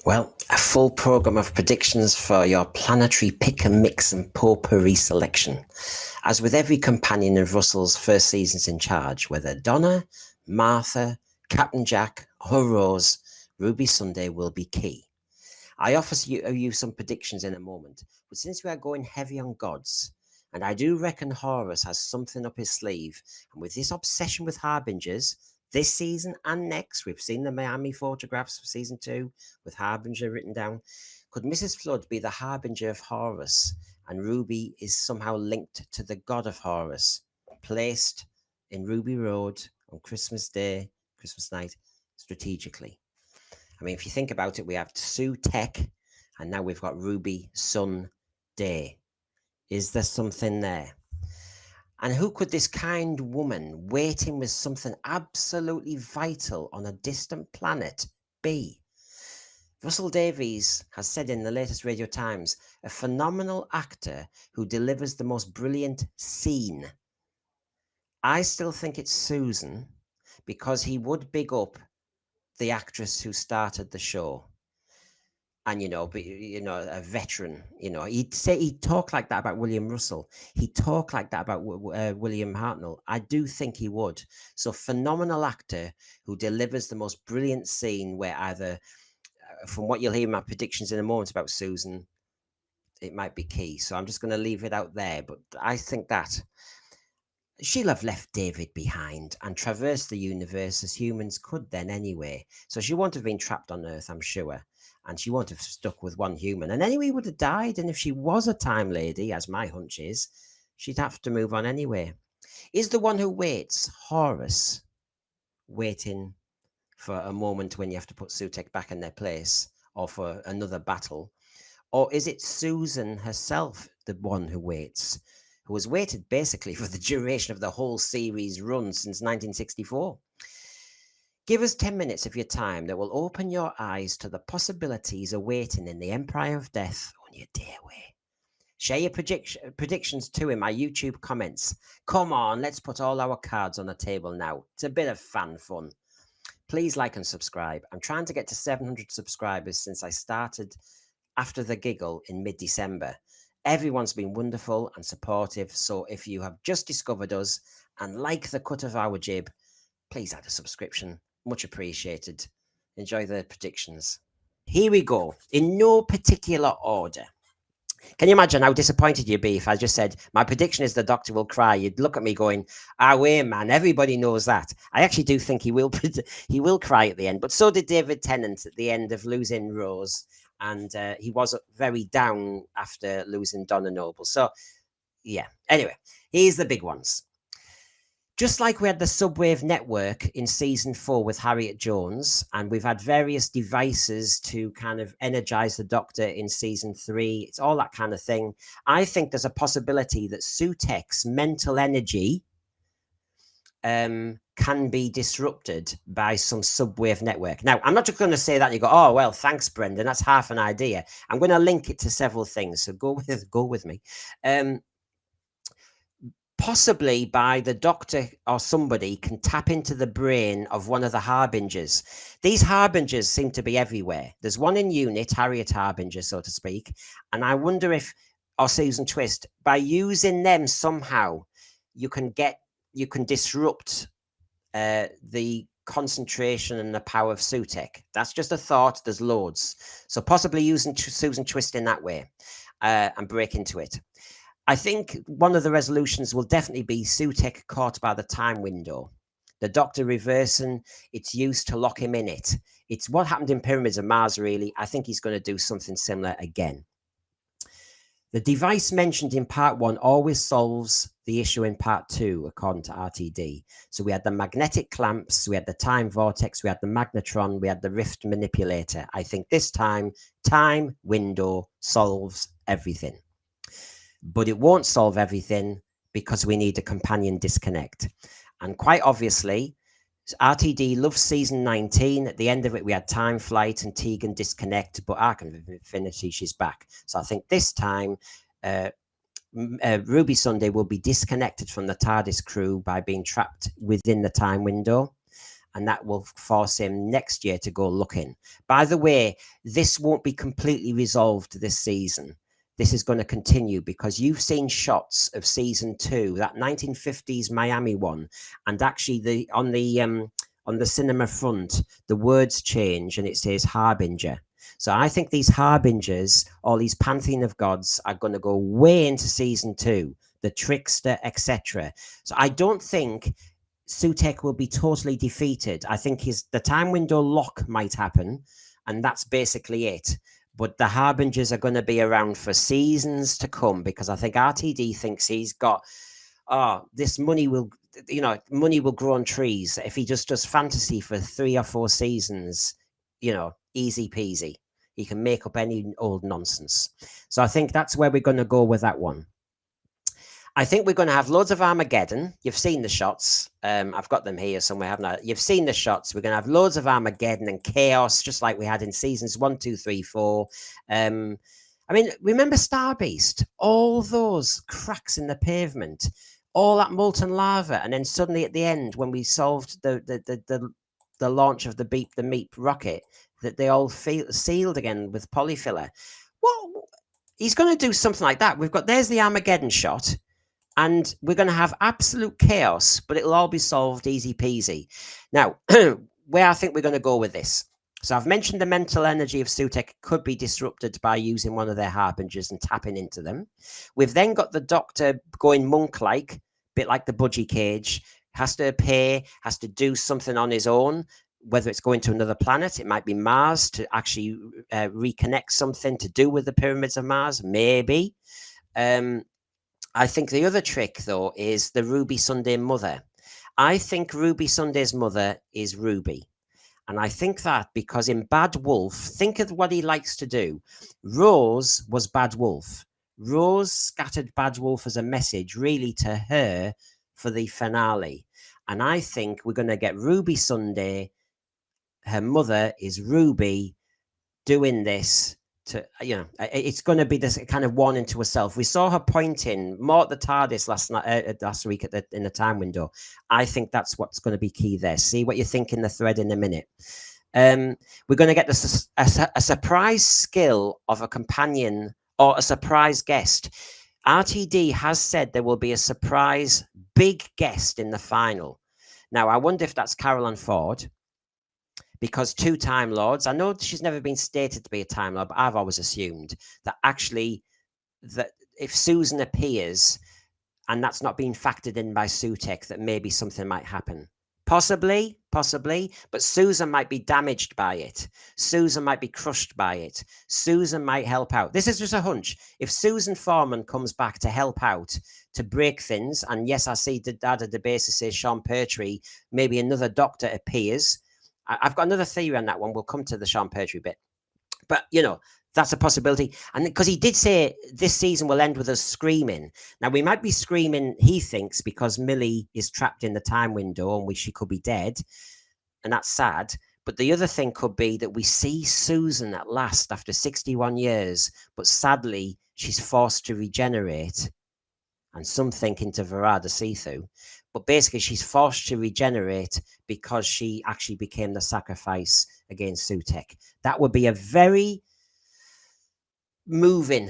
Well, a full program of predictions for your planetary pick and mix and potpourri selection. As with every companion of Russell's first seasons in charge, whether Donna, Martha, Captain Jack, or Rose, Ruby Sunday will be key. I offer you some predictions in a moment, but since we are going heavy on gods, and I do reckon Horus has something up his sleeve, and with this obsession with harbingers, this season and next, we've seen the Miami photographs for season 2 with harbinger written down. Could Mrs. Flood be the harbinger of Horus, and Ruby is somehow linked to the god of Horus, placed in Ruby Road on Christmas Day, Christmas night, strategically? I mean, if you think about it, we have Sutekh, and now we've got Ruby Sun Day. Is there something there? And who could this kind woman waiting with something absolutely vital on a distant planet be? Russell Davies has said in the latest Radio Times, a phenomenal actor who delivers the most brilliant scene. I still think it's Susan, because he would big up the actress who started the show. And a veteran. He'd talk like that about William Russell. He'd talk like that about William Hartnell. I do think he would. So phenomenal actor who delivers the most brilliant scene, where either, from what you'll hear in my predictions in a moment about Susan, it might be key. So I'm just going to leave it out there. But I think that she'll have left David behind and traversed the universe as humans could then anyway. So she won't have been trapped on Earth, I'm sure. And she won't have stuck with one human. And anyway, would have died. And if she was a time lady, as my hunch is, she'd have to move on anyway. Is the one who waits Horus waiting for a moment when you have to put Sutekh back in their place, or for another battle? Or is it Susan herself, the one who waits, who has waited basically for the duration of the whole series run since 1964? Give us 10 minutes of your time that will open your eyes to the possibilities awaiting in the Empire of Death on your day away. Share your predictions too in my YouTube comments. Come on, let's put all our cards on the table now. It's a bit of fan fun. Please like and subscribe. I'm trying to get to 700 subscribers since I started after the giggle in mid-December. Everyone's been wonderful and supportive, so if you have just discovered us and like the cut of our jib, please add a subscription. Much appreciated. Enjoy the predictions. Here we go, in no particular order. Can you imagine how disappointed you'd be if I just said, my prediction is the Doctor will cry? You'd look at me going, wait, man, everybody knows that. I actually do think he will cry at the end, but so did David Tennant at the end of losing Rose, and he was very down after losing Donna Noble. So, yeah. Anyway, here's the big ones. Just like we had the Subwave network in season 4 with Harriet Jones, and we've had various devices to kind of energize the Doctor in season 3, it's all that kind of thing. I think there's a possibility that Sutekh's mental energy can be disrupted by some subwave network. Now, I'm not just going to say that and you go, oh, well, thanks, Brendan. That's half an idea. I'm going to link it to several things. So go with me. Possibly by the Doctor or somebody can tap into the brain of one of the harbingers. These harbingers seem to be everywhere. There's one in unit, Harriet Harbinger, so to speak. And I wonder if, or Susan Twist, by using them somehow, you can disrupt the concentration and the power of Sutekh. That's just a thought. There's loads. So possibly using Susan Twist in that way and break into it. I think one of the resolutions will definitely be Sutekh caught by the time window. The Doctor reversing its use to lock him in it. It's what happened in Pyramids of Mars, really. I think he's going to do something similar again. The device mentioned in part 1 always solves the issue in part 2, according to RTD. So we had the magnetic clamps, we had the time vortex, we had the magnetron, we had the rift manipulator. I think this time, time window solves everything. But it won't solve everything because we need a companion disconnect. And quite obviously, RTD loves season 19. At the end of it, we had Time Flight and Tegan disconnect, but Arc of Infinity, she's back. So I think this time, Ruby Sunday will be disconnected from the TARDIS crew by being trapped within the time window. and that will force him next year to go looking. By the way, this won't be completely resolved this season. This is going to continue because you've seen shots of season 2, that 1950s Miami one, and actually on the cinema front, the words change and it says Harbinger. So I think these harbingers, all these pantheon of gods, are going to go way into season 2, the trickster, etc. So I don't think Sutekh will be totally defeated. I think the time window lock might happen, and that's basically it. But the harbingers are going to be around for seasons to come, because I think RTD thinks he's got, this money will grow on trees. If he just does fantasy for 3 or 4 seasons, easy peasy. He can make up any old nonsense. So I think that's where we're going to go with that one. I think we're going to have loads of Armageddon. You've seen the shots. I've got them here somewhere, haven't I? You've seen the shots. We're going to have loads of Armageddon and chaos, just like we had in seasons 1, 2, 3, 4. I mean, remember Star Beast? All those cracks in the pavement, all that molten lava, and then suddenly at the end, when we solved the launch of the Meep rocket, that they all sealed again with polyfiller. Well, he's going to do something like that. There's the Armageddon shot. And we're going to have absolute chaos, but it'll all be solved easy peasy. Now, where I think we're going to go with this. So I've mentioned the mental energy of Sutekh could be disrupted by using one of their harbingers and tapping into them. We've then got the Doctor going monk-like, bit like the Budgie Cage, has to appear, has to do something on his own, whether it's going to another planet, it might be Mars, to actually reconnect something to do with the pyramids of Mars, maybe. I think the other trick, though, is the Ruby Sunday mother. I think Ruby Sunday's mother is Ruby. And I think that because in Bad Wolf, think of what he likes to do. Rose was Bad Wolf. Rose scattered Bad Wolf as a message, really, to her for the finale. And I think we're going to get Ruby Sunday. Her mother is Ruby doing this. It's going to be this kind of warning to herself. We saw her pointing more at the TARDIS last week in the time window. I think that's what's going to be key there. See what you think in the thread in a minute. We're going to get a surprise skill of a companion or a surprise guest. RTD has said there will be a surprise big guest in the final. Now, I wonder if that's Caroline Ford. Because 2 Time Lords, I know she's never been stated to be a Time Lord, but I've always assumed that actually, that if Susan appears and that's not being factored in by Sutekh, that maybe something might happen. Possibly, but Susan might be damaged by it. Susan might be crushed by it. Susan might help out. This is just a hunch. If Susan Foreman comes back to help out, to break things, and yes, I see Dada DeBasa says Sean Pertwee, maybe another Doctor appears. I've got another theory on that one. We'll come to the Sean Pertwee bit. But, that's a possibility. And because he did say this season will end with us screaming. Now, we might be screaming, he thinks, because Millie is trapped in the time window and she could be dead. And that's sad. But the other thing could be that we see Susan at last after 61 years. But sadly, she's forced to regenerate. And some think into Verada Sethu. But basically, she's forced to regenerate because she actually became the sacrifice against Sutekh. That would be a very moving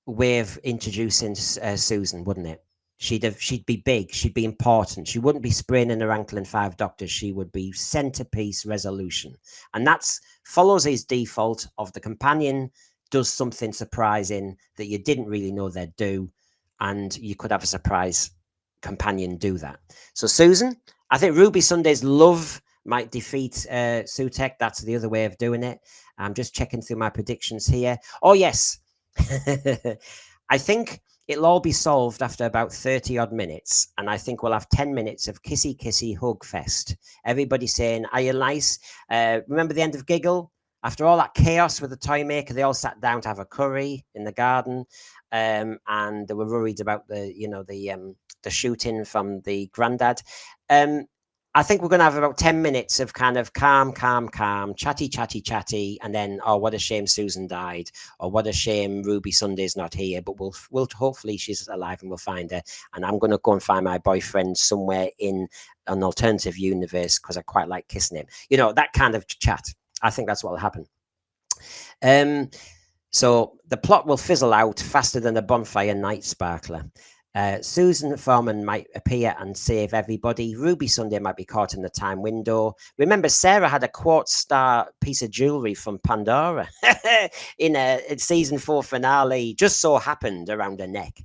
way of introducing Susan, wouldn't it? She'd be big. She'd be important. She wouldn't be spraining her ankle in 5 Doctors. She would be centerpiece resolution. And that's follows his default of the companion does something surprising that you didn't really know they'd do. And you could have a surprise companion do that. So Susan, I think Ruby Sunday's love might defeat Sutekh. That's the other way of doing it. I'm just checking through my predictions here. Oh, yes. I think it'll all be solved after about 30 odd minutes. And I think we'll have 10 minutes of kissy, kissy, hug fest. Everybody saying, are you nice? Remember the end of Giggle? After all that chaos with the toy maker, they all sat down to have a curry in the garden. And they were worried about the shooting from the granddad. I think we're going to have about 10 minutes of kind of calm, chatty, and then, oh, what a shame Susan died, or what a shame Ruby Sunday's not here, but we'll hopefully she's alive and we'll find her. And I'm going to go and find my boyfriend somewhere in an alternative universe because I quite like kissing him. You know, that kind of chat. I think that's what will happen. So the plot will fizzle out faster than a bonfire night sparkler. Susan Foreman might appear and save everybody. Ruby Sunday might be caught in the time window. Remember, Sarah had a quartz star piece of jewelry from Pandora in a season 4 finale, just so happened around her neck.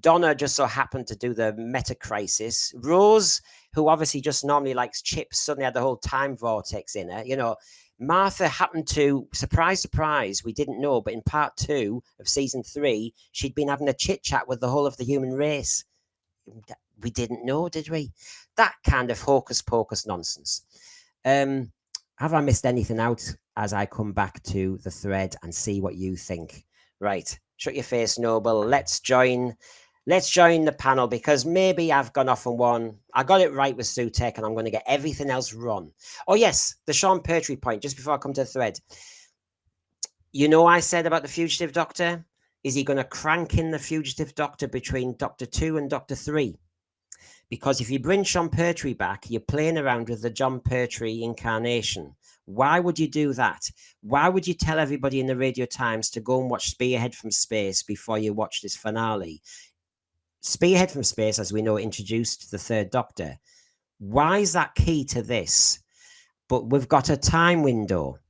Donna just so happened to do the meta crisis. Rose, who obviously just normally likes chips, suddenly had the whole time vortex in her. You know, Martha happened to, surprise, we didn't know, but in part 2 of season 3, she'd been having a chit chat with the whole of the human race. We didn't know, did we? That kind of hocus pocus nonsense. Have I missed anything out as I come back to the thread and see what you think? Right, shut your face, Noble. Let's join the panel, because maybe I've gone off on one. I got it right with Sutekh, and I'm going to get everything else wrong. Oh, yes, the Sean Pertwee point, just before I come to the thread. You know, I said about the Fugitive Doctor, is he going to crank in the Fugitive Doctor between Doctor 2 and Doctor 3? Because if you bring Sean Pertwee back, you're playing around with the John Pertwee incarnation. Why would you do that? Why would you tell everybody in the Radio Times to go and watch Spearhead from Space before you watch this finale? Spearhead from Space, as we know, introduced the Third Doctor. Why is that key to this? But we've got a time window.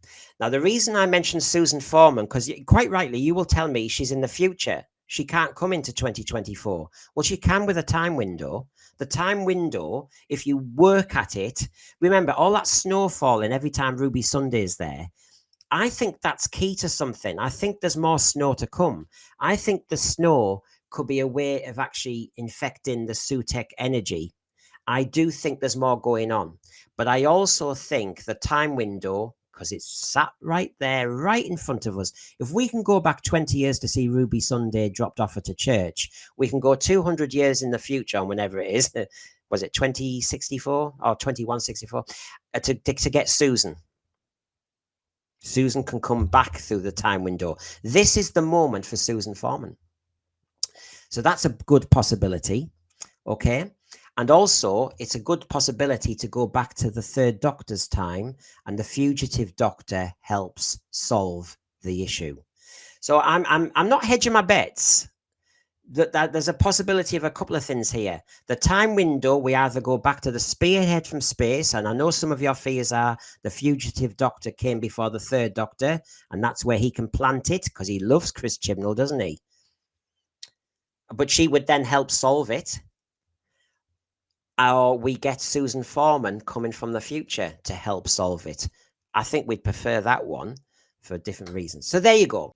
Now, the reason I mentioned Susan Foreman, because quite rightly, you will tell me she's in the future. She can't come into 2024. Well, she can with a time window. The time window, if you work at it, remember all that snow falling every time Ruby Sunday's there. I think that's key to something. I think there's more snow to come. I think the snow could be a way of actually infecting the Sutekh energy. I do think there's more going on. But I also think the time window, because it's sat right there, right in front of us. If we can go back 20 years to see Ruby Sunday dropped off at a church, we can go 200 years in the future, whenever it is. Was it 2064 or 2164? To get Susan. Susan can come back through the time window. This is the moment for Susan Foreman. So that's a good possibility, okay? And also, it's a good possibility to go back to the Third Doctor's time, and the Fugitive Doctor helps solve the issue. So I'm not hedging my bets. That there's a possibility of a couple of things here. The time window, we either go back to the Spearhead from Space, and I know some of your fears are the Fugitive Doctor came before the Third Doctor, and that's where he can plant it, because he loves Chris Chibnall, doesn't he? But she would then help solve it. Or we get Susan Foreman coming from the future to help solve it. I think we'd prefer that one for different reasons. So there you go.